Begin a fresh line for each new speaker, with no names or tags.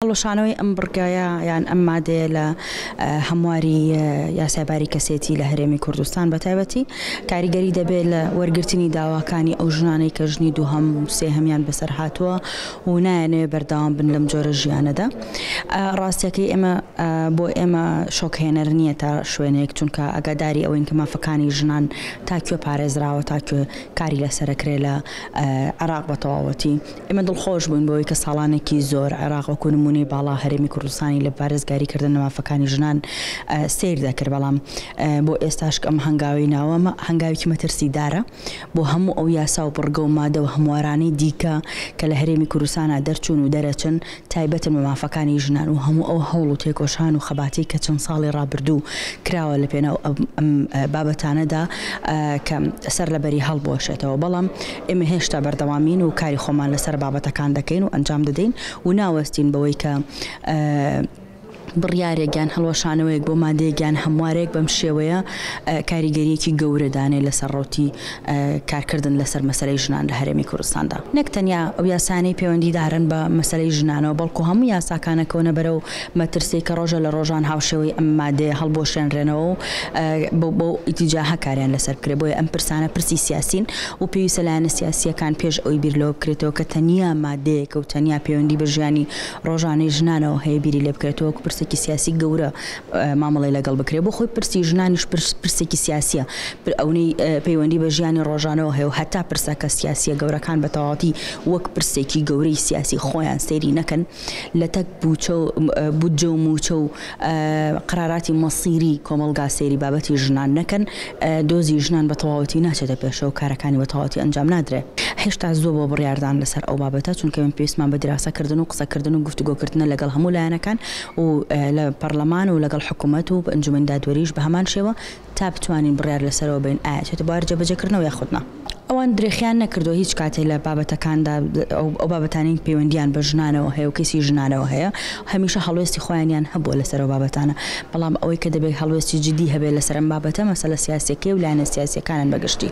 هەڵۆشانەوەی ئەم بڕگایە یان ئەم مادەیە لە هەمواری یاساباری کەسێتی لە هەرێمی کوردستان بە تایبەتی کاریگەری دەبێت لە وەرگرتنی داواکانی ئەو ژنانەی کە ژنی دووهەم و سێهەمیان بەسەر هاتووە و نایەنێ بەردەوام بن لەم جۆرە ژیانەدا. ڕاستیەکەی ئێمە بۆ ئێمە شۆکهێنەر نییە تا شوێنێک، چونکە ئەگاداری ئەوەین کە مافەکانی ژنان تاکوێ پارێزراوە، تاکوێ کاری لەسەرکرێ لە عێراق بە تەواوەتی. ئێمە دڵخۆش بووین بۆی کە ساڵانێکی زۆر عێراق وەکو نمونەی باڵا هەرێمی کوردستانی لە پارێزگاریکردن لە مافەکانی ژنان سیر دەکرد، بەڵام بۆ ئێستاش ئەم هەنگاوی ناوەمە هەنگاوێکی مەترسیدارە بۆ هەموو ئەو یاسا و بڕگە و مادە و هەموارانەی دیکە کە لە هەرێمی کوردستانە دەرچوون و دەرەچن تایبەتن بە مافەکانی ژنان و هەموو ئەو هەوڵ و تێکۆشان و خەباتی کە چەند ساڵی ڕابردوو کراوە لە پێناو ئەم بابەتانەدا کە سەر لەبەری هەڵبوەشێتەوە. بەڵام ئێمە هێشتا بەردەوامین و کاری خۆمان لەسەر بابەتەکان دەکەین و ئەنجام دەدەین و ناوەستین بەوەی کە بڕیارێکیان هەڵۆشانەوەیەک بۆ مادەیەکیان هەموارێک بەم شێوەیە کاریگەریەکی گەورەدانێ لەسەر ڕۆتی کارکردن لەسەر مەسەلەی ژنان لە هەرێمی کوردستاندا. نەک تەنیا ئەو یاسانەی پەیوەندیدارن بە مەسەلەی ژنانەوە، بەڵکو هەموو یاساکانەکەونە بەرەو مەترسی کە ڕۆژە لە ڕۆژان هاوشێوەی ئەم مادەیە هەڵبۆشێنرێنەوە و بۆ ئیتیجاهە کاریان لەسەر بکرێت. بۆیە ئەم پرسانە پرسی سیاسین و پێویستە لایەنە سیاسیەکان پێش ئەوی بیرلەوە بکرێتەوە کە تەنیا مادەیەکە و تەنیا پەیوەندی بە ژیانی ڕۆژانەی ژنانەوە هەیە بیری لێ بکرێتەوە پرسێکی سیاسی گەورە مامەڵی لەگەڵ بکرێت. بۆ خۆی پرسی ژنانیش پرسێکی سیاسیە، ئەوەی پەیوەندی بە ژیانی ڕۆژانەوە هەیە و هەتا پرسەکە سیاسیە گەورەکان بە تەواوەتی وەک پرسێکی گەورەی سیاسی خۆیان سەیری نەکەن لە تەک بودجە و موچە و قراراتی مەسیری کۆمەڵگا سەیری بابەتی ژنان نەکەن، دۆزی ژنان بە تەواوەتی ناچێتە پێشەوە، کارەکانی بە تەواوەتی ئەنجام نادرێت. هێشتا زۆر بۆ بڕیاردان لەسەر ئەو بابەتە، چونکە من پێویستمان بە دراسەکردن و قسەکردن و گفتوگۆکردنە لەگەڵ هەموو لایەنەکان و لە پەرلەمان و لەگەڵ حکوومەت و ئەنجومەن دادوەریش بە هەمان شێوە تا بتوانین بڕیار لەسەرەوە بین ئاچێتە بۆ جێبەجێکردنەوە یاخودنا. ئەوان درێخیان نەکردو هیچ کاتێک لە بابەتەکاندا ئەو بابەتانین پەیوەندیان بە ژنانەوە هەیە و کەسی ژنانەوە هەیە، هەمیشە هەڵوێستی خۆیانیان هەبووە لەسەر ئەو بابەتانە. بەڵام ئەوەی کە دەبێت هەڵوێستی جدی هەبێت لەسەر ئەم بابەتە مەسەلە سیاسیەکەی و لایەنە سیاسیەکانن بەگشتی.